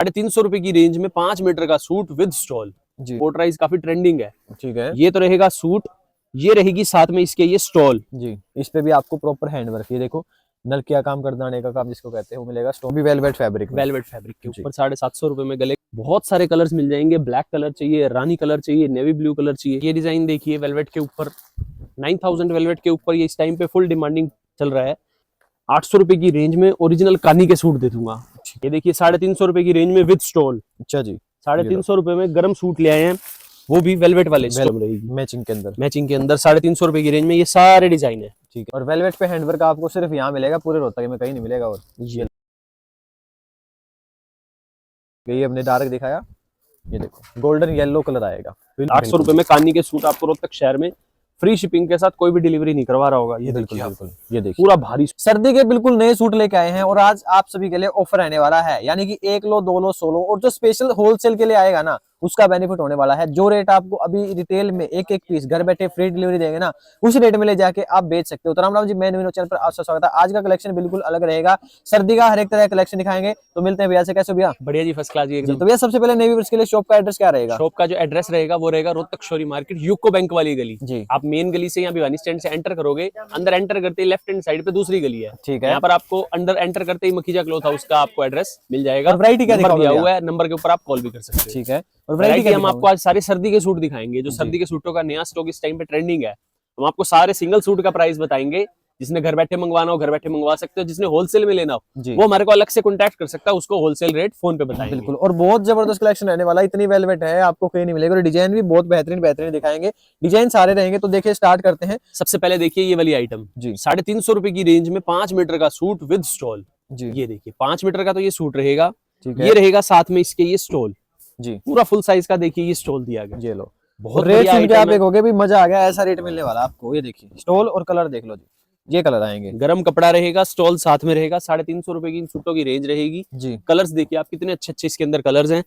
₹350 की रेंज में 5 मीटर का सूट विद स्टॉल जी। कोटराइज काफी ट्रेंडिंग है। ठीक है। ये तो रहेगा सूट, ये रहेगी साथ में इसके ये स्टॉल जी। इस पे भी आपको प्रॉपर हैंडवर्क, ये देखो नलकिया काम, करदाने का काम जिसको कहते हैं वो मिलेगा। स्टोन भी वेलवेट फैब्रिक के ऊपर 750 रुपए में गले। बहुत सारे कलर्स मिल जाएंगे। ब्लैक कलर चाहिए, रानी कलर चाहिए, नेवी ब्लू कलर चाहिए। ये डिजाइन देखिए वेलवेट के ऊपर 9000 वेलवेट के ऊपर, ये इस टाइम पे फुल डिमांडिंग चल रहा है। 800 रुपए की रेंज में ओरिजिनल कानी के सूट दे दूंगा। ये देखिए 350 रुपए की रेंज में विद स्टोल। अच्छा जी। 350 रुपए में गर्म सूट ले आए हैं, वो भी वेलवेट वाले मैचिंग के अंदर। 350 रुपए की रेंज में ये सारे डिजाइन है। ठीक है। और वेलवेट पे हैंडवर्क आपको सिर्फ यहाँ मिलेगा, पूरे रोहतक में कहीं नहीं मिलेगा। और ये हमने डार्क दिखाया, ये देखो गोल्डन येलो कलर आएगा। 800 रुपए में कानी के सूट आपको रोहतक शहर में फ्री शिपिंग के साथ, कोई भी डिलीवरी नहीं करवा रहा होगा। ये बिल्कुल देखिए बिल्कुल, ये देखिए पूरा भारी सर्दी के बिल्कुल नए सूट लेके आए हैं। और आज आप सभी के लिए ऑफर आने वाला है, यानी कि 1 लो 2 लो 100 लो। और जो स्पेशल होलसेल के लिए आएगा ना, उसका बेनिफिट होने वाला है। जो रेट आपको अभी रिटेल में एक एक पीस घर बैठे फ्री डिलीवरी देंगे ना, उस रेट में ले जाके आप बेच सकते हो। तो राम राम जी, मैं नवीन चैनल पर आपका स्वागत है। आज का कलेक्शन बिल्कुल अलग रहेगा, सर्दी का हर एक तरह का कलेक्शन दिखाएंगे। तो मिलते हैं भैया से। कैसे भैया? बढ़िया जी, फर्स्ट क्लास जी एकदम। तो भैया सबसे पहले नेवी वर्स के लिए शॉप का एड्रेस क्या रहेगा? शॉप का जो एड्रेस रहेगा वो रहेगा रोहतक शोरी मार्केट, यूको बैंक वाली गली जी। आप मेन गली से यहाँ भिवानी स्टैंड से एंटर करोगे, अंदर एंटर करते ही लेफ्ट हैंड साइड पे दूसरी गली है। ठीक है। यहाँ पर आपको अंदर एंटर करते ही मखीजा क्लॉथ हाउस का आपको एड्रेस मिल जाएगा। और वैरायटी क्या नंबर दिया हुआ है, नंबर के ऊपर आप कॉल भी कर सकते हैं। ठीक है। और वैरायटी हम आपको आज सारे सर्दी के सूट दिखाएंगे। जो सर्दी के सूटों का नया स्टॉक इस टाइम पे ट्रेंडिंग है। हम आपको सारे सिंगल सूट का प्राइस बताएंगे। जिसने घर बैठे मंगवाना हो घर बैठे मंगवा सकते हो, जिसने होलसेल में लेना हो वो हमारे को अलग से कांटेक्ट कर सकता है, उसको होलसेल रेट फोन पे बताएंगे। बिल्कुल। और बहुत जबरदस्त कलेक्शन रहने वाला है, इतनी वेलवेट है आपको कहीं नहीं मिलेगा। और डिजाइन भी बहुत बेहतरीन बेहतरीन दिखाएंगे, डिजाइन सारे रहेंगे। तो देखिए स्टार्ट करते हैं। सबसे पहले देखिए ये वाली आइटम जी, 350 रुपए की रेंज में 5 मीटर का सूट विद स्टॉल जी। ये देखिए 5 मीटर का तो ये सूट रहेगा, ये रहेगा साथ में इसके ये स्टॉल जी, पूरा फुल साइज का। देखिए ये स्टॉल दिया गया। ये लो, बहुत रेट सुन के आप देखोगे भी मजा आ गया, ऐसा रेट मिलने वाला आपको। ये देखिए स्टॉल और कलर देख लो जी, ये कलर आएंगे। गरम कपड़ा रहेगा, स्टॉल साथ में रहेगा। 350 रुपए की सूटों की रेंज रहेगी जी। कलर्स देखिए आप कितने अच्छे अच्छे इसके अंदर कलर्स हैं।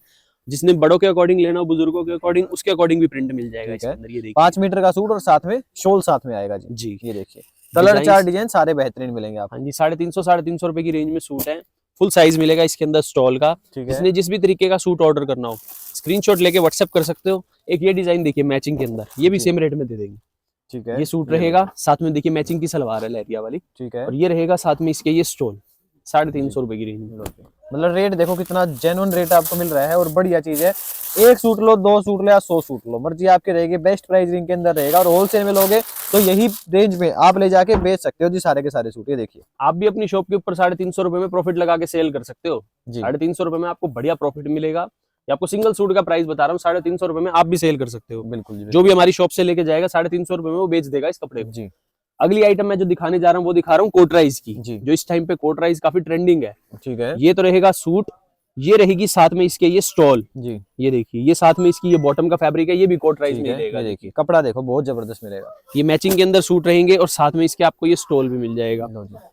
जिसने बड़ों के अकॉर्डिंग लेना हो, बुजुर्गों के अकॉर्डिंग, उसके अकॉर्डिंग भी प्रिंट मिल जाएगा इसके अंदर। ये देखिए 5 मीटर का सूट और साथ में शॉल साथ में आएगा जी। ये देखिए कलर चार डिजाइन सारे बेहतरीन मिलेंगे आप। हाँ जी, 350 रुपए की रेंज में सूट है, फुल साइज मिलेगा इसके अंदर स्टॉल का। जिसने जिस भी तरीके का सूट ऑर्डर करना हो स्क्रीनशॉट लेके व्हाट्सएप कर सकते हो। एक ये डिजाइन देखिए मैचिंग के अंदर, ये भी सेम रेट में दे देंगे। ठीक है। ये सूट रहेगा, साथ में देखिए मैचिंग की सलवार है लहरिया वाली। ठीक है। और ये रहेगा साथ में इसके ये स्टोल। 350 रुपए की रेंज में। मतलब रेट देखो कितना जेन्युइन रेट आपको मिल रहा है। और बढ़िया चीज है, 1 सूट लो 2 सूट लो या 100 सूट लो, मर्जी आपकी रहेगी। बेस्ट प्राइस रिंग के अंदर रहेगा। और होलसेल में लोगे तो यही रेंज में आप ले जाके बेच सकते हो जी सारे के सारे सूट। ये देखिए आप भी अपनी शॉप के ऊपर 350 रुपए में प्रॉफिट लगा के सेल कर सकते हो। 350 रुपए में आपको बढ़िया प्रॉफिट मिलेगा। आपको सिंगल सूट का प्राइस बता रहा हूँ, 350 रुपए में आप भी सेल कर सकते हो। बिल्कुल। जो भी हमारी शॉप से लेके जाएगा 350 रुपए में वो बेच देगा इस कपड़े को जी। अगली आइटम मैं जो दिखाने जा रहा हूँ वो दिखा रहा हूँ कोटराइज की, जो इस टाइम पे कोटराइज काफी ट्रेंडिंग है। ठीक है। ये तो रहेगा सूट, ये रहेगी साथ में इसके ये स्टॉल जी। ये देखिए ये साथ में इसकी ये बॉटम का फैब्रिक है, ये भी कोटराइज में मिलेगा। देखिए कपड़ा देखो बहुत जबरदस्त मिलेगा। ये मैचिंग के अंदर सूट रहेंगे और साथ में इसके आपको ये स्टॉल भी मिल जाएगा।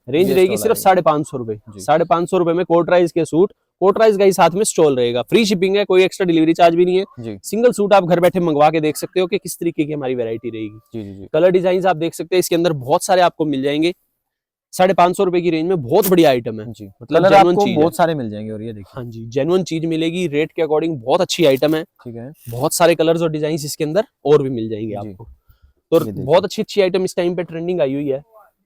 रेंज रहेगी सिर्फ 550 रुपए। 550 रुपए में कोटराइज के सूट, कोटराइज का ही साथ में स्टॉल रहेगा। फ्री शिपिंग है, कोई एक्स्ट्रा डिलीवरी चार्ज भी नहीं है। सिंगल सूट आप घर बैठे मंगवा के देख सकते हो कि किस तरीके की हमारी वैरायटी रहेगी। कलर डिजाइन आप देख सकते हैं इसके अंदर बहुत सारे आपको मिल जाएंगे। 550 रुपए की रेंज में बहुत बढ़िया आइटम है जी। मतलब जेन्युइन चीज बहुत सारे मिल जाएंगे। और ये देखिए हाँ जी, जेन्युइन चीज मिलेगी, रेट के अकॉर्डिंग बहुत अच्छी आइटम है। ठीक है। बहुत सारे कलर्स और डिजाइन इसके अंदर और भी मिल जाएंगे आपको। तो बहुत अच्छी अच्छी आइटम इस टाइम पे ट्रेंडिंग आई हुई है।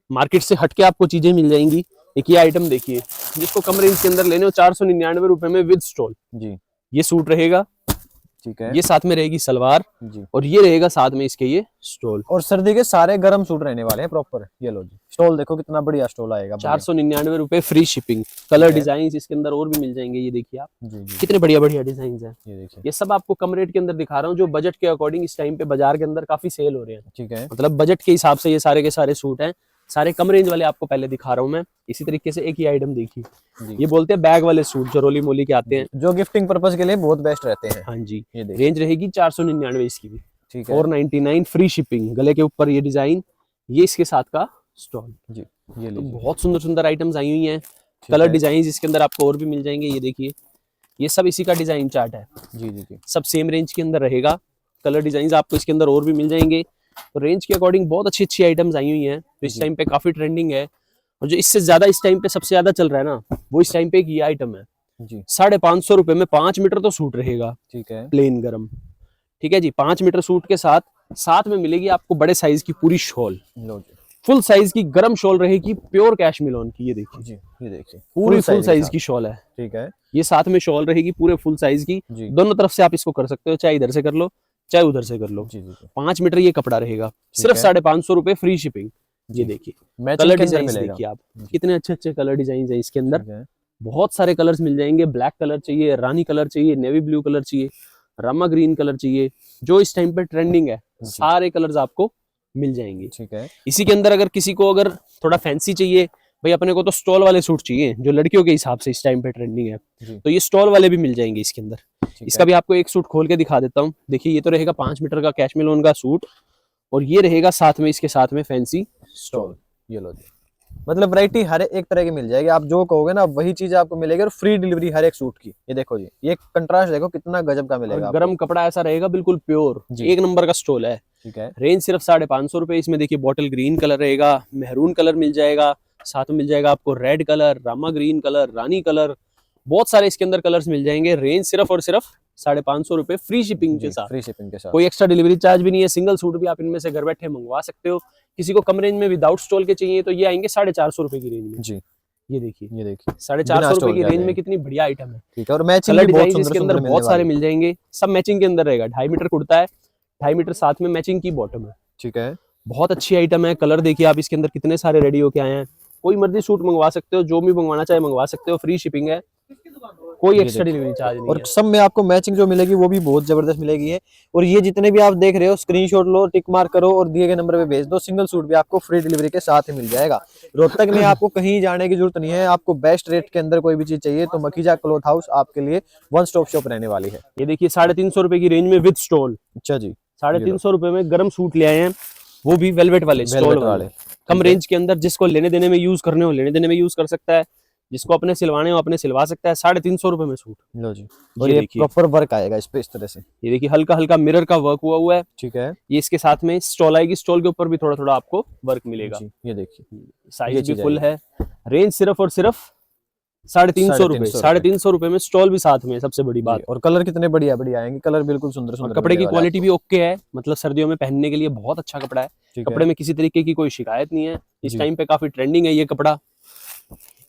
मार्केट से हटके आपको चीजें मिल जाएंगी। एक ये आइटम देखिए, जिसको कम रेंज के अंदर लेने हो 499 रुपए में विद स्टॉल जी। ये सूट रहेगा। ठीक है। ये साथ में रहेगी सलवार जी। और ये रहेगा साथ में इसके ये स्टॉल। और सर्दी के सारे गर्म सूट रहने वाले हैं प्रॉपर। ये लो जी स्टॉल देखो कितना बढ़िया स्टॉल आएगा। 499 रुपए फ्री शिपिंग। कलर डिजाइन इसके अंदर और भी मिल जाएंगे। ये देखिए आप जी। कितने बढ़िया बढ़िया डिजाइन है। ये देखिए ये सब आपको कम रेट के अंदर दिखा रहा हूँ, जो बजट के अकॉर्डिंग इस टाइम पे बाजार के अंदर काफी सेल हो रहे हैं। ठीक है। मतलब बजट के हिसाब से ये सारे के सारे सूट हैं। सारे कम रेंज वाले आपको पहले दिखा रहा हूँ मैं। इसी तरीके से एक ही आइटम देखिए, ये बोलते हैं बैग वाले सूट, जो रोली मोली के आते हैं, जो गिफ्टिंग पर्पस के लिए बहुत बेस्ट रहते हैं। हाँ जी। ये रेंज रहेगी 499 इसकी भी। ठीक है। 499 फ्री शिपिंग। गले के ऊपर ये डिजाइन, ये इसके साथ का स्टॉल जी। ये तो बहुत सुंदर सुंदर आइटम्स आई हुई हैं। कलर डिजाइन इसके अंदर आपको और भी मिल जाएंगे। ये देखिए ये सब इसी का डिजाइन चार्ट है जी जी। सब सेम रेंज के अंदर रहेगा। कलर डिजाइन आपको इसके अंदर और भी मिल जाएंगे। तो रेंज के अकॉर्डिंग बहुत अच्छी अच्छी आइटम्स आई हुई हैं, तो इस टाइम पे काफी ट्रेंडिंग है। और जो इससे ज्यादा इस टाइम पे सबसे ज्यादा चल रहा है ना, वो इस टाइम पे एक ये आइटम है। जी। 550 रुपए में 5 मीटर तो सूट रहेगा, ठीक है, प्लेन गरम। ठीक है जी, 5 मीटर सूट के साथ साथ में मिलेगी आपको बड़े साइज की पूरी शॉल, लो जी। फुल साइज की गरम शॉल रहेगी, प्योर कैशमिलोन की। ये देखिए जी, ये देखिए पूरी फुल के साइज साथ। की शॉल है। ठीक है ये साथ में शॉल रहेगी पूरे फुल साइज की। जी। दोनों तरफ से आप इसको कर सकते हो, चाहे इधर से कर लो चाहे उधर से कर लो। जी जी जी। 5 मीटर ये कपड़ा रहेगा, सिर्फ 550 रुपए, फ्री शिपिंग। ये देखिए मैचिंग कलर के अंदर डिजाइन मिलेगा। देखिए आप, कितने अच्छे अच्छे कलर डिजाइन है इसके अंदर। ठीक है। बहुत सारे कलर्स मिल जाएंगे, ब्लैक कलर चाहिए, रानी कलर चाहिए, नेवी ब्लू कलर चाहिए, रामा ग्रीन कलर चाहिए, जो इस टाइम पे ट्रेंडिंग है, सारे कलर्स आपको मिल जाएंगे। ठीक है। इसी के अंदर अगर किसी को अगर थोड़ा फैंसी चाहिए, भाई अपने को तो स्टॉल वाले सूट चाहिए जो लड़कियों के हिसाब से इस टाइम पे ट्रेंडिंग है, तो ये स्टॉल वाले भी मिल जाएंगे इसके अंदर। इसका भी आपको एक सूट खोल के दिखा देता हूँ। देखिए ये तो रहेगा 5 मीटर का कैशमिलोन का सूट, और ये रहेगा साथ में इसके साथ में फैंसी स्टॉल। ये लो जी। मतलब वैरायटी हर एक तरह की मिल जाएगी, आप जो कहोगे ना वही चीज आपको मिलेगी, और फ्री डिलीवरी हर एक सूट की। ये देखो जी, ये कंट्रास्ट देखो कितना गजब का मिलेगा। गरम कपड़ा ऐसा रहेगा बिल्कुल प्योर, एक नंबर का स्टॉल है। ठीक है। रेंज सिर्फ 550 रुपए। इसमें देखिए बॉटल ग्रीन कलर रहेगा, मेहरून कलर मिल जाएगा, साथ में मिल जाएगा आपको रेड कलर, रामा ग्रीन कलर, रानी कलर, बहुत सारे इसके अंदर कलर्स मिल जाएंगे। रेंज सिर्फ और सिर्फ 550 रुपए, फ्री शिपिंग के साथ। फ्री शिपिंग के साथ, कोई एक्स्ट्रा डिलीवरी चार्ज भी नहीं है। सिंगल सूट भी आप इनमें से घर बैठे मंगवा सकते हो। किसी को कम रेंज में विदाउट स्टॉल के चाहिए तो ये आएंगे 450 रुपए की रेंज में। जी। ये देखिए 450 रुपए की रेंज में कितनी बढ़िया आइटम है। ठीक है। और मैचिंग कलर भी बहुत डिजाइन इसके अंदर बहुत सारे मिल जाएंगे, सब मैचिंग के अंदर रहेगा। 2.5 मीटर कुर्ता है, 2.5 मीटर साथ में मैचिंग की बॉटम है। ठीक है। बहुत अच्छी आइटम है। कलर देखिए आप इसके अंदर कितने सारे रेडी होके आए हैं। कोई मर्जी सूट मंगवा सकते हो, जो भी मंगवाना चाहे मंगवा सकते हो, फ्री शिपिंग है, कोई एक्स्ट्रा डिलीवरी चार्ज नहीं और है। सब में आपको मैचिंग जो मिलेगी वो भी बहुत जबरदस्त मिलेगी है। और ये जितने भी आप देख रहे हो स्क्रीनशॉट लो, टिक मार्क करो और दिए गए नंबर पे भेज दो। सिंगल सूट भी आपको फ्री डिलीवरी के साथ ही मिल जाएगा। रोहतक में आपको कहीं जाने की जरूरत नहीं है। आपको बेस्ट रेट के अंदर कोई भी चीज चाहिए तो मखीजा क्लॉथ हाउस आपके लिए वन स्टॉप शॉप रहने वाली है। ये देखिए 350 रुपए की रेंज में विद स्टॉल। अच्छा जी। 350 रुपए में गर्म सूट ले आए हैं, वो भी वेलवेट वाले, स्टॉल वाले, कम रेंज के अंदर। जिसको लेने देने में यूज करने हो लेने देने में यूज कर सकता है, जिसको अपने सिलवाने हो अपने सिलवा सकता है। 350 रुपए में सूट। लो जी। और ये प्रॉपर वर्क आएगा इस पे इस तरह से। ये देखिए हल्का हल्का मिरर का वर्क हुआ है। ठीक है। ये इसके साथ में स्टॉल आएगी, स्टॉल के ऊपर भी थोड़ा थोड़ा आपको वर्क मिलेगा। ये देखिए साइज भी फुल है। रेंज सिर्फ और सिर्फ 350 रुपए। 350 रुपए में स्टॉल भी साथ में, सबसे बड़ी बात। और कलर कितने बढ़िया बढ़िया आएंगे, कलर बिल्कुल सुंदर सुंदर। कपड़े की क्वालिटी भी ओके है, मतलब सर्दियों में पहनने के लिए बहुत अच्छा कपड़ा है। कपड़े में किसी तरीके की कोई शिकायत नहीं है। इस टाइम पे काफी ट्रेंडिंग है ये कपड़ा।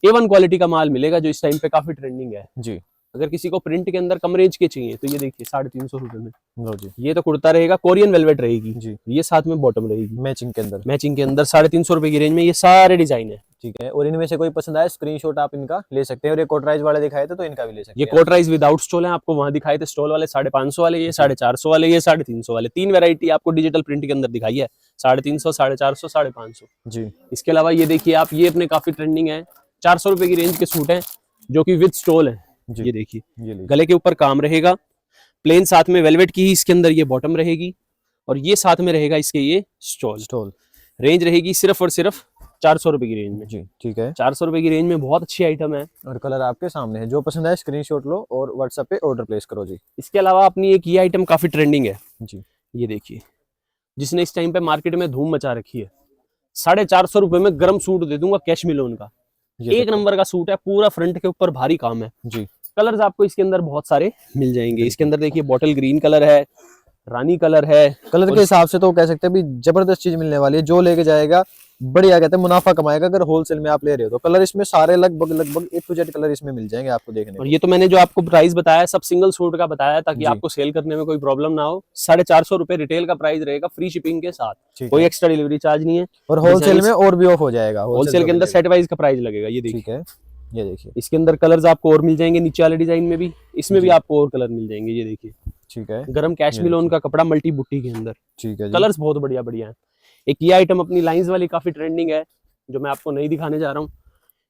A1 क्वालिटी का माल मिलेगा जो इस टाइम पे काफी ट्रेंडिंग है जी। अगर किसी को प्रिंट के अंदर कम रेंज के चाहिए तो ये देखिए 350 रुपए में। लो जी। ये तो कुर्ता रहेगा, कोरियन वेलवेट रहेगी जी। ये साथ में बॉटम रहेगी मैचिंग के अंदर। 350 रुपए की रेंज में ये सारे डिजाइन है। ठीक है। और इनमें से कोई पसंद आए स्क्रीनशॉट आप इनका ले सकते हैं। और ये कोटराइज वाले दिखाए थे तो इनका भी ले सकते हैं। ये कोटराइज विदाउट स्टॉल है, आपको वहां दिखाए थे स्टॉल वाले 550 वाले, ये 450 वाले, ये 350 वाले। 3 वैरायटी आपको डिजिटल प्रिंट के अंदर दिखाई है, 350, 450, 550 जी। इसके अलावा ये देखिए आप, ये अपने काफी ट्रेंडिंग है। 400 रुपए की रेंज के सूट है जो कि विद स्टॉल है। ये देखिए गले के ऊपर काम रहेगा, प्लेन साथ में वेलवेट की ही इसके अंदर ये बॉटम रहेगी, और ये साथ में रहेगा इसके ये स्टॉल। रेंज रहेगी सिर्फ और सिर्फ 400 रुपए की रेंज में। जी। ठीक है। 400 रुपए की रेंज में बहुत अच्छी आइटम है। और कलर आपके सामने है, जो पसंद आए स्क्रीनशॉट लो और व्हाट्सएप पे ऑर्डर प्लेस करो जी। इसके अलावा अपनी एक ये आइटम काफी ट्रेंडिंग है जी। ये देखिए, जिसने इस टाइम पे मार्केट में धूम मचा रखी है। 450 रुपए में गर्म सूट दे दूंगा कैशमिलोन का, एक नंबर का सूट है। पूरा फ्रंट के ऊपर भारी काम है जी। कलर्स आपको इसके अंदर बहुत सारे मिल जाएंगे। इसके अंदर देखिए बॉटल ग्रीन कलर है, रानी कलर है। कलर के हिसाब से तो कह सकते हैं भी जबरदस्त चीज मिलने वाली है। जो लेके जाएगा बढ़िया कहते हैं मुनाफा कमाएगा अगर होलसेल में आप ले रहे हो तो। कलर इसमें सारे लगभग A to Z कलर इसमें मिल जाएंगे आपको देखने। और ये तो मैंने जो आपको प्राइस बताया सब सिंगल सूट का बताया ताकि आपको सेल करने में कोई प्रॉब्लम ना हो। 450 रुपए रिटेल का प्राइस रहेगा, फ्री शिपिंग के साथ, कोई एक्स्ट्रा डिलीवरी चार्ज नहीं है। और होलसेल में और भी ऑफ हो जाएगा, होलसेल के अंदर सेट वाइज का प्राइस लगेगा। ये देखिए, ये देखिए इसके अंदर कलर्स आपको और मिल जाएंगे, नीचे वाले डिजाइन में भी, इसमें भी आपको और कलर मिल जाएंगे। ये देखिए ठीक है, गरम कैशमिलोन का कपड़ा मल्टी बुट्टी के अंदर। ठीक है, कलर्स बहुत बढ़िया बढ़िया है। एक ये आइटम अपनी लाइंस वाली काफी ट्रेंडिंग है जो मैं आपको नहीं दिखाने जा रहा हूँ।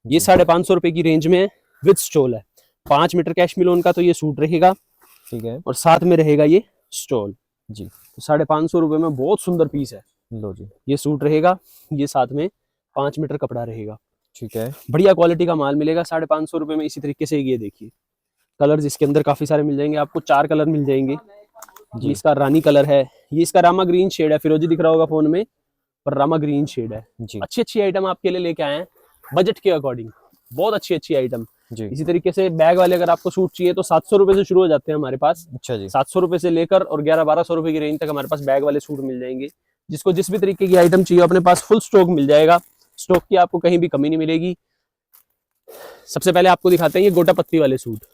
ये 550 रुपए की रेंज में विद स्टॉल है। 5 मीटर कैशमिलोन का तो ये सूट रहेगा, ठीक है, और साथ में रहेगा ये स्टॉल जी। तो 550 रुपए में बहुत सुंदर पीस है। लो जी, ये सूट रहेगा, ये साथ में 5 मीटर कपड़ा रहेगा, ठीक है, बढ़िया क्वालिटी का माल मिलेगा 550 रुपए में। इसी तरीके से ये देखिए कलर्स इसके अंदर काफी सारे मिल जाएंगे आपको, 4 कलर मिल जाएंगे। ये इसका रानी कलर है, ये इसका रामा ग्रीन शेड है, फिरोजी दिख रहा होगा फोन में पर रामा ग्रीन शेड है। अच्छी अच्छी आइटम आपके लिए लेके आए हैं बजट के अकॉर्डिंग, बहुत अच्छी अच्छी आइटम। जी। इसी तरीके से बैग वाले अगर आपको सूट चाहिए तो 700 रुपए से शुरू हो जाते हैं हमारे पास। अच्छा जी। 700 रुपए से लेकर और 1100-1200 रुपए की रेंज तक हमारे पास बैग वाले सूट मिल जाएंगे। जिसको जिस भी तरीके की आइटम चाहिए अपने पास फुल स्टॉक मिल जाएगा। स्टॉक की आपको कहीं भी कमी नहीं मिलेगी। सबसे पहले आपको दिखाते हैं ये गोटा पत्ती वाले सूट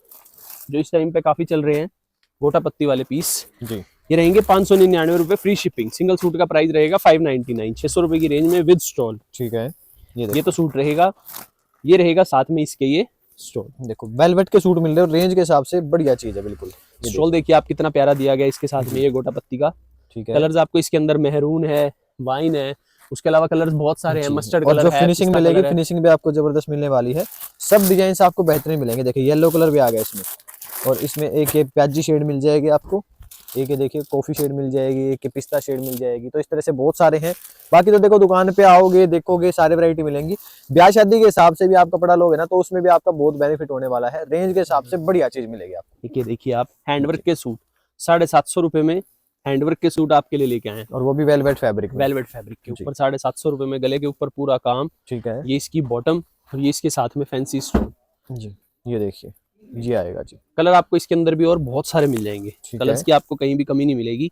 जो इस टाइम पे काफी चल रहे हैं। गोटा पत्ती वाले पीस जी। ये रहेंगे 599 रुपए फ्री शिपिंग। सिंगल सूट का प्राइस रहेगा 599, 600 रुपए की रेंज में विद स्टॉल। ठीक है, ये तो सूट रहेगा। ये रहेगा साथ में इसके ये स्टॉल। देखो वेलवेट के सूट मिल रहे हैं रेंज के हिसाब से, बढ़िया चीज है बिल्कुल। स्टॉल देखिए आप कितना प्यारा दिया गया इसके साथ में ये गोटा पत्ती का। ठीक है, कलर्स आपको इसके अंदर मेहरून है, वाइन है, उसके अलावा कलर्स बहुत सारे हैं, मस्टर्ड और कलर जो है, फिनिशिंग पिस्ता मिलेगी कलर है। फिनिशिंग भी आपको जबरदस्त मिलने वाली है। सब डिजाइन आपको बेहतरीन मिलेंगे। देखिए येलो कलर भी आ गया इसमें, और इसमें एक ये प्याजी शेड मिल जाएगी आपको, एक ये देखिए कॉफी शेड मिल जाएगी, एक ये पिस्ता शेड मिल जाएगी। तो इस तरह से बहुत सारे हैं। बाकी तो देखो दुकान पे आओगे देखोगे सारी वैरायटी मिलेंगी। ब्याह शादी के हिसाब से भी आप कपड़ा लोगे ना तो उसमें भी आपका बहुत बेनिफिट होने वाला है। रेंज के हिसाब से बढ़िया चीज मिलेगी आपको। देखिए आप हैंडवर्क के सूट 750 रुपए में हैंडवर्क के सूट आपके लिए लेके आए हैं, और वो भी वेलवेट फैब्रिक में। वेलवेट फैब्रिक के ऊपर 750 रुपए में गले के ऊपर पूरा काम। ठीक है ये इसकी बॉटम और ये इसके साथ में फैंसी स्टोन जी। ये देखिए ये आएगा जी। कलर आपको इसके अंदर भी और बहुत सारे मिल जाएंगे। ठीक कलर्स है। की आपको कहीं भी कमी नहीं मिलेगी।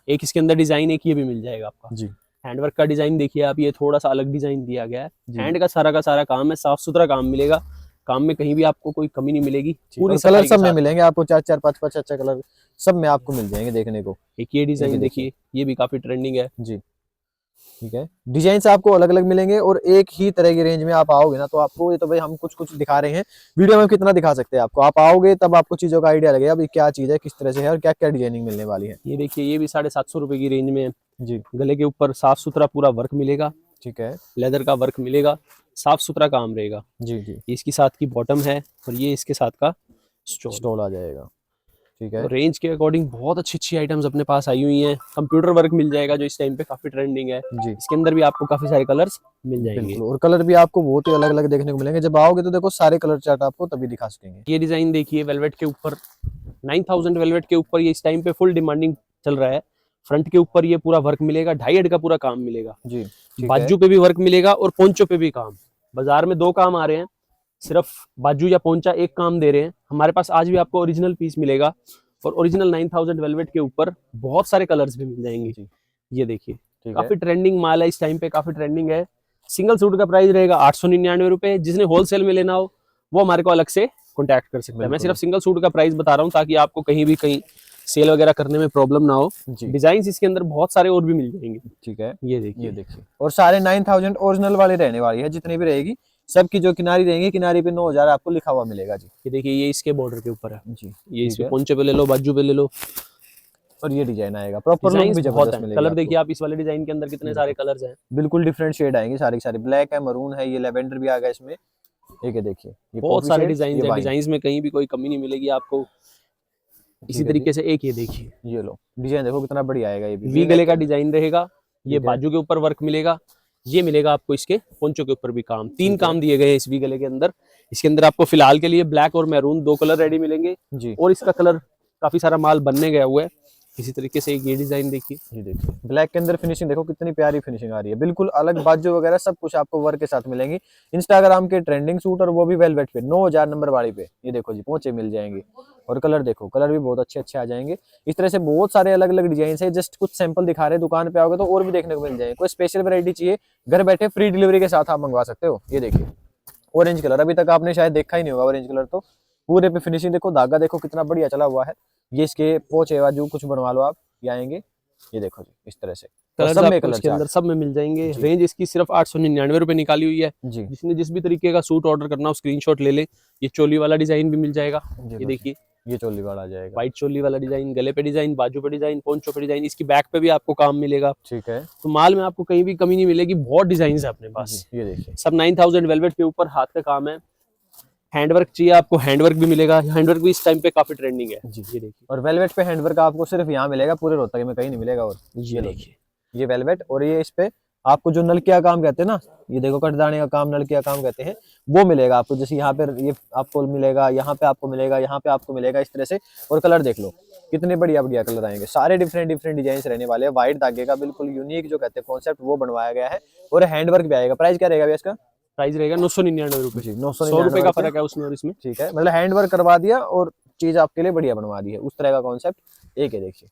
एक इसके अंदर डिजाइन एक ये भी मिल जाएगा आपका जी। हैंडवर्क का डिजाइन। देखिए आप ये थोड़ा सा अलग डिजाइन दिया गया है। जी। हैंड का सारा काम है, साफ सुथरा काम मिलेगा। काम में कहीं भी आपको कोई कमी नहीं मिलेगी। पूरी कलर सफाई सब के में साथ। मिलेंगे आपको, 4-4 5-5 अच्छे कलर सब में आपको मिल जाएंगे देखने को। एक ये डिजाइन देखिए। देखिए, ये भी काफी ट्रेंडिंग है। जी। ठीक है, डिजाइन आपको अलग अलग मिलेंगे और एक ही तरह की रेंज में आप आओगे ना तो आपको, ये तो भाई हम कुछ कुछ दिखा रहे हैं, वीडियो में कितना दिखा सकते हैं आपको। आप आओगे तब आपको चीजों का आइडिया लगेगा अभी क्या चीज है, किस तरह से है और क्या क्या डिजाइनिंग मिलने वाली है। ये देखिए ये भी 750 रुपए की रेंज में है। जी। गले के ऊपर साफ सुथरा पूरा वर्क मिलेगा। ठीक है। लेदर का वर्क मिलेगा, साफ सुथरा काम रहेगा। जी जी। इसके साथ की बॉटम है और ये इसके साथ का स्टोल। स्टॉल आ जाएगा। ठीक है। तो रेंज के अकॉर्डिंग बहुत अच्छी अच्छी आइटम्स अपने पास आई हुई हैं। कंप्यूटर वर्क मिल जाएगा जो इस टाइम पे काफी ट्रेंडिंग है। जी। इसके अंदर भी आपको काफी सारे कलर्स मिल जाएंगे। बिल्कुल, और कलर भी आपको बहुत ही अलग अलग देखने को मिलेंगे। जब आओगे तो देखो सारे कलर चार्ट आपको तभी दिखा सकेंगे। ये डिजाइन देखिए वेलवेट के ऊपर 9000 वेलवेट के ऊपर ये इस टाइम पे फुल डिमांडिंग चल रहा है। फ्रंट के ऊपर ये पूरा वर्क मिलेगा, 2.5 का पूरा काम मिलेगा। जी। बाजू पे भी वर्क मिलेगा और पोंचो पे भी काम। बाजार में 2 काम आ रहे हैं, सिर्फ बाजू या पोंचा एक काम दे रहे हैं। हमारे पास आज भी आपको ओरिजिनल पीस मिलेगा और ओरिजिनल 9000 वेलवेट के ऊपर बहुत सारे कलर्स भी मिल जाएंगे। ये देखिए काफी ट्रेंडिंग माल है इस टाइम पे, काफी ट्रेंडिंग है। सिंगल सूट का प्राइस रहेगा 899 रुपए। जिसने होलसेल में लेना हो वो हमारे को अलग से कॉन्टैक्ट कर सकता है। मैं सिर्फ सिंगल सूट का प्राइस बता रहा हूँ ताकि आपको कहीं सेल वगैरह करने में प्रॉब्लम ना हो। डिजाइन इसके अंदर बहुत सारे और भी मिल जाएंगे। ठीक है। ये देखिए और सारे 9000 ओरिजिनल वाले रहने वाली है, जितनी भी रहेगी सबकी जो किनारी रहेंगी, किनारी पे 9000 आपको लिखा हुआ मिलेगा जी। ये देखिए ये इसके बॉर्डर के ऊपर है जी। ये इसके पोंचे पे ले लो, बाजू पे ले लो। और ये डिजाइन आएगा प्रॉपर लुक भी जबरदस्त मिलेगा। कलर देखिए आप इस वाले डिजाइन के अंदर कितने सारे कलर्स हैं। बिल्कुल डिफरेंट शेड आएंगे सारे के सारे। ब्लैक है, मरून है, ये लेवेंडर भी आ गया इसमें। एक है देखिए ये बहुत सारे डिजाइन है। डिजाइन में कहीं भी कोई कमी नहीं मिलेगी आपको। इसी तरीके से एक ये देखिए, ये लो डिजाइन देखो कितना बढ़िया आएगा। ये भी वी गले का डिजाइन रहेगा। ये बाजू के ऊपर वर्क मिलेगा। ये मिलेगा आपको इसके पोंचो के ऊपर भी काम। 3 काम दिए गए हैं इस वी गले के अंदर। इसके अंदर आपको फिलहाल के लिए ब्लैक और मैरून 2 कलर रेडी मिलेंगे जी। और इसका कलर काफी सारा माल बनने गया हुआ है। इसी तरीके से ये डिजाइन देखिए, ये देखिए ब्लैक के अंदर फिनिशिंग देखो कितनी प्यारी फिनिशिंग आ रही है। बिल्कुल अलग बाजू वगैरह सब कुछ आपको वर्क के साथ मिलेंगी। इंस्टाग्राम के ट्रेंडिंग सूट और वो भी वेलवेट पे 9000 नंबर वाली पे। ये देखो जी पोंचे मिल जाएंगे और कलर देखो, कलर भी बहुत अच्छे अच्छे आ जाएंगे। इस तरह से बहुत सारे अलग अलग डिजाइन है। जस्ट कुछ सैंपल दिखा रहे हैं, दुकान पे आओगे तो और भी देखने को मिल जाएंगे। कोई स्पेशल वैरायटी चाहिए घर बैठे फ्री डिलीवरी के साथ आप मंगवा सकते हो। ये देखिए ऑरेंज कलर, अभी तक आपने शायद देखा ही नहीं होगा ऑरेंज कलर। तो पूरे पे फिनिशिंग देखो, धागा देखो कितना बढ़िया चला हुआ है। ये इसके पोंचे बाजू कुछ बनवा लो आप, ये आएंगे। ये देखो जी इस तरह से सब में कलर इसके अंदर सब में मिल जाएंगे। रेंज इसकी सिर्फ 899 रुपए निकाली हुई है जी। जिसने जिस भी तरीके का सूट ऑर्डर करना हो स्क्रीनशॉट ले ले। ये चोली वाला डिजाइन भी मिल जाएगा। ये देखिए ये चोली वाला आ जाएगा, व्हाइट चोली वाला डिजाइन, गले पे डिजाइन, बाजू पे डिजाइन, पोंचो पे डिजाइन। इसकी बैक पे भी आपको काम मिलेगा। ठीक है। तो माल में आपको कहीं भी कमी नहीं मिलेगी। बहुत डिजाइन है अपने पास। ये देखिए सब 9000 वेलवेट के ऊपर हाथ का काम है। हैंडवर्क चाहिए आपको, हैंडवर्क भी मिलेगा। हैंडवर्क भी इस टाइम पे काफी ट्रेंडिंग है जी। ये देखिए, और वेलवेट पे हैंडवर्क आपको सिर्फ यहाँ मिलेगा, पूरे रोहतक में कहीं नहीं मिलेगा। और ये देखिए ये वेलवेट, और ये इस पे आपको जो नलकिया काम कहते हैं ना, ये देखो कटदाने का काम नलकिया काम कहते हैं, वो मिलेगा आपको। जैसे यहाँ पे ये आपको मिलेगा, यहाँ पे आपको मिलेगा, यहाँ पे आपको मिलेगा, इस तरह से। और कलर देख लो कितने बढ़िया बढ़िया कलर आएंगे। सारे डिफरेंट डिफरेंट डिजाइन रहने वाले हैं। व्हाइट धागे का बिल्कुल यूनिक जो कहते हैं कॉन्सेप्ट वो बनवाया गया है। और हैंडवर्क भी आएगा। प्राइस क्या रहेगा भैया इसका? प्राइस रहेगा 999 रुपए। जी, 100 रुपए का फर्क है उसमें और इसमें। ठीक है, मतलब हैंड वर्क करवा दिया और चीज आपके लिए बढ़िया बनवा दी है, उस तरह का कॉन्सेप्ट एक है। देखिए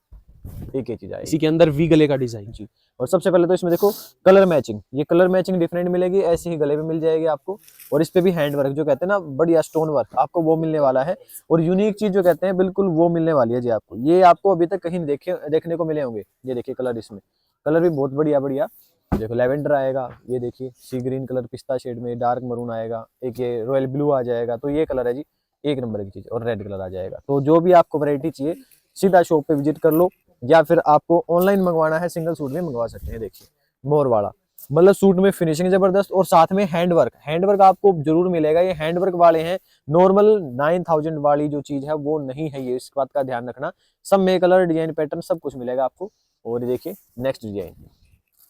एक ही चीज आएगी इसी के अंदर वी गले का डिजाइन। जी। और सबसे पहले तो इसमें देखो कलर मैचिंग, ये कलर मैचिंग डिफरेंट मिलेगी, ऐसे ही गले में मिल जाएगी आपको। और इस पे भी हैंड वर्क जो कहते हैं ना, बढ़िया स्टोन वर्क आपको वो मिलने वाला है। और यूनिक चीज जो कहते हैं बिल्कुल वो मिलने वाली है जी आपको। ये आपको अभी तक कहीं देखने को मिले होंगे। ये देखिए कलर, इसमें कलर भी बहुत बढ़िया बढ़िया। देखो लेवेंडर आएगा, ये देखिए सी ग्रीन कलर पिस्ता शेड में, डार्क मरून आएगा, एक ये रॉयल ब्लू आ जाएगा। तो ये कलर है जी एक नंबर की चीज। और रेड कलर आ जाएगा। तो जो भी आपको वैरायटी चाहिए सीधा शॉप पे विजिट कर लो, या फिर आपको ऑनलाइन मंगवाना है सिंगल सूट में मंगवा सकते हैं। देखिए मोर वाला, मतलब सूट में फिनिशिंग जबरदस्त और साथ में हैंड वर्क आपको जरूर मिलेगा। ये हैंड वर्क वाले हैं, नॉर्मल 9000 वाली जो चीज है वो नहीं है ये, इस बात का ध्यान रखना। सब में कलर डिजाइन पैटर्न सब कुछ मिलेगा आपको। और ये देखिए नेक्स्ट डिजाइन,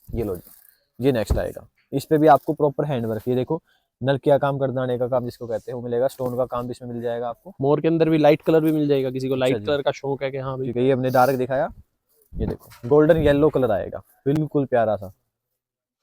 ये लो जी, ये नेक्स्ट आएगा। इस पे भी आपको प्रॉपर हैंड वर्क, ये देखो नलकिया काम करदाने का काम जिसको कहते हैं वो मिलेगा। स्टोन का काम भी इसमें मिल जाएगा आपको। मोर के अंदर भी लाइट कलर भी मिल जाएगा, किसी को लाइट जी। कलर का शौक है कि हाँ भाई। ठीक है, ये हमने डार्क दिखाया, ये देखो गोल्डन येलो कलर आएगा, बिल्कुल प्यारा सा।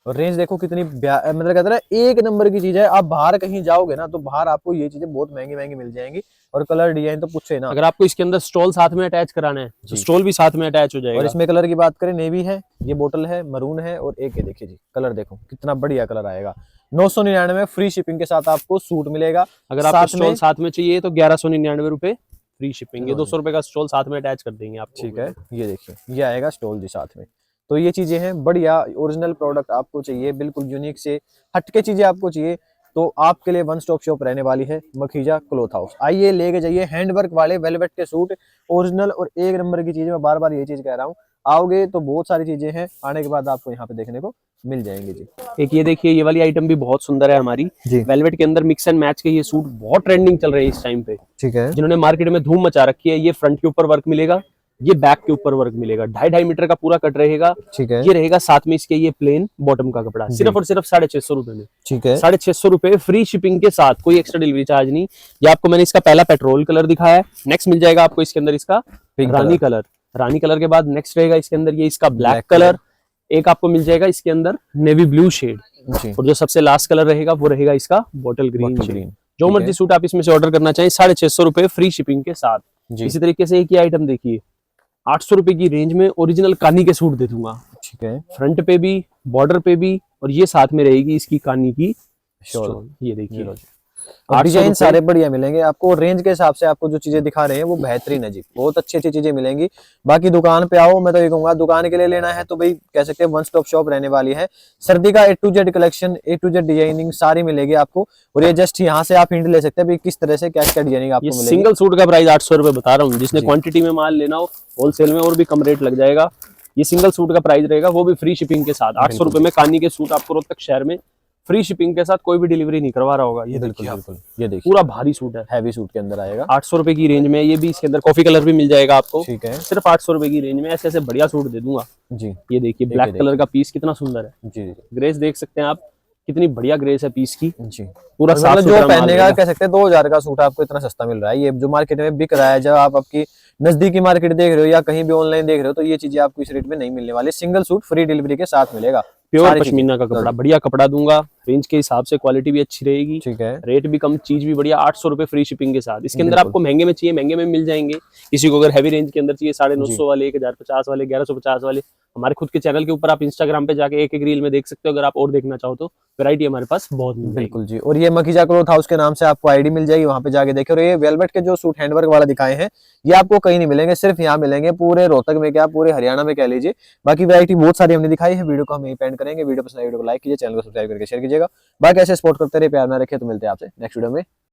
और रेंज देखो कितनी मतलब कहते हैं एक नंबर की चीज है। आप बाहर कहीं जाओगे ना तो बाहर आपको ये चीजें बहुत महंगी महंगी मिल जाएंगी। और कलर डिजाइन तो पूछे ना। अगर आपको इसके अंदर स्टॉल साथ में अटैच कराना है तो स्टॉल भी साथ में अटैच हो जाएगा। और इसमें कलर की बात करें, नेवी है, ये बोतल है, मरून है, और एक है देखिए जी कलर देखो कितना बढ़िया कलर आएगा। 999 फ्री शिपिंग के साथ आपको सूट मिलेगा। अगर आपको स्टॉल साथ में चाहिए तो 1199 रुपए फ्री शिपिंग। ये 200 रुपए का स्टॉल साथ में अटैच कर देंगे आपको। ठीक है, ये देखिए ये आएगा स्टॉल जी साथ में। तो ये चीजें हैं बढ़िया, ओरिजिनल प्रोडक्ट आपको चाहिए, बिल्कुल यूनिक से हटके चीजें आपको चाहिए तो आपके लिए वन स्टॉप शॉप रहने वाली है मखीजा क्लॉथ हाउस। आइए लेके जाइए हैंडवर्क वाले वेलवेट के सूट, ओरिजिनल और एक नंबर की चीजें। मैं बार बार ये चीज कह रहा हूँ, आओगे तो बहुत सारी चीजें हैं, आने के बाद आपको यहाँ पे देखने को मिल जाएंगे जी। एक ये देखिए, ये वाली आइटम भी बहुत सुंदर है हमारी जी। वेलवेट के अंदर मिक्स एंड मैच के ये सूट बहुत ट्रेंडिंग चल रहे हैं इस टाइम पे। ठीक है, जिन्होंने मार्केट में धूम मचा रखी है। ये फ्रंट के ऊपर वर्क मिलेगा, ये बैक के ऊपर वर्क मिलेगा। 2.5 मीटर का पूरा कट रहेगा। ठीक है, ये रहेगा साथ में इसके ये प्लेन बॉटम का कपड़ा, सिर्फ और सिर्फ 650 रुपए में। ठीक है, 650 रुपए फ्री शिपिंग के साथ, कोई एक्स्ट्रा डिलीवरी चार्ज नहीं। ये आपको मैंने इसका पहला पेट्रोल कलर दिखाया है। नेक्स्ट मिल जाएगा आपको इसके अंदर इसका रानी कलर। रानी कलर के बाद नेक्स्ट रहेगा इसके अंदर ये इसका ब्लैक कलर। एक आपको मिल जाएगा इसके अंदर नेवी ब्लू शेड। और जो सबसे लास्ट कलर रहेगा वो रहेगा इसका बॉटल ग्रीन। जो मर्जी सूट आप इसमें से ऑर्डर करना चाहें 650 रुपए फ्री शिपिंग के साथ। इसी तरीके से एक ही आइटम देखिए 800 रुपए की रेंज में ओरिजिनल कानी के सूट दे दूंगा। ठीक है, फ्रंट पे भी, बॉर्डर पे भी, और ये साथ में रहेगी इसकी कानी की शॉल। ये देखिए डिजाइन सारे बढ़िया मिलेंगे आपको। रेंज के हिसाब से आपको जो चीजें दिखा रहे हैं वो बेहतरीन है जी, बहुत अच्छी अच्छी चीजें मिलेंगी। बाकी दुकान पे आओ, मैं तो ये कहूंगा दुकान के लिए लेना है तो भाई कह सकते हैं वन स्टॉप शॉप रहने वाली है। सर्दी का A to Z collection, A to Z designing सारी मिलेगी आपको। और ये जस्ट यहाँ से आप हिंट ले सकते हैं भाई किस तरह से क्या क्या डिजाइनिंग आपको मिलेगी। सिंगल सूट का प्राइस 800 रुपए बता रहा हूँ। जिसने क्वांटिटी में माल लेना हो होलसेल में और भी कम रेट लग जाएगा। ये सिंगल सूट का प्राइस रहेगा, वो भी फ्री शिपिंग के साथ। 800 रुपए में कानी के सूट आपको रोहतक शहर में फ्री शिपिंग के साथ, कोई भी डिलीवरी नहीं करवा रहा होगा। ये बिल्कुल देखिए बिल्कुल, ये देखिए पूरा भारी सूट है, हैवी सूट के अंदर आएगा। 800 रुपए की रेंज में। ये भी इसके अंदर कॉफी कलर भी मिल जाएगा आपको। ठीक है, सिर्फ 800 रुपए की रेंज में ऐसे ऐसे बढ़िया सूट दे दूंगा जी। ये देखिए ब्लैक कलर का पीस कितना सुंदर है। जी, ग्रेस देख सकते हैं आप, कितनी बढ़िया ग्रेस है पीस की जी। पूरा साफ जो पहनेगा कह सकते हैं 2000 का सूट आपको इतना सस्ता मिल रहा है। ये जो मार्केट में बिक रहा है, जब आप आपकी नजदीकी मार्केट देख रहे हो या कहीं भी ऑनलाइन देख रहे हो तो ये चीजें आपको इस रेट में नहीं मिलने वाली। सिंगल सूट फ्री डिलीवरी के साथ मिलेगा। प्योर पश्मीना का कपड़ा, बढ़िया कपड़ा दूंगा। रेंज के हिसाब से क्वालिटी भी अच्छी रहेगी। ठीक है, रेट भी कम, चीज भी बढ़िया। 800 रुपए फ्री शिपिंग के साथ। इसके अंदर आपको महंगे में चाहिए महंगे में मिल जाएंगे। किसी को अगर हैवी रेंज के अंदर चाहिए 950 वाले, 1050 वाले, 1150 वाले, हमारे खुद के चैनल के ऊपर आप इंस्टाग्राम पे जाके एक एक रील में देख सकते हो। अगर आप और देखना चाहो तो वैरायटी हमारे पास बहुत मिल जाएगी। बिल्कुल जी। और ये मखीजा क्लॉथ हाउस के नाम से आपको आईडी मिल जाएगी, वहां पे जाके देखो। और ये वेलवेट के जो सूट हैंडवर्क वाला दिखाए हैं ये आपको कहीं नहीं मिलेंगे, सिर्फ यहाँ मिलेंगे। पूरे रोहतक में क्या पूरे हरियाणा में कह लीजिए। बाकी वैरायटी बहुत सारी हमने दिखाई है। वीडियो को हम यहीं पे एंड करेंगे। वीडियो पसंद आए वीडियो को लाइक कीजिए, चैनल को सब्सक्राइब करके शेयर कीजिएगा। बाकी ऐसे सपोर्ट करते रहे, प्यार ना रखे। तो मिलते हैं आपसे नेक्स्ट वीडियो में।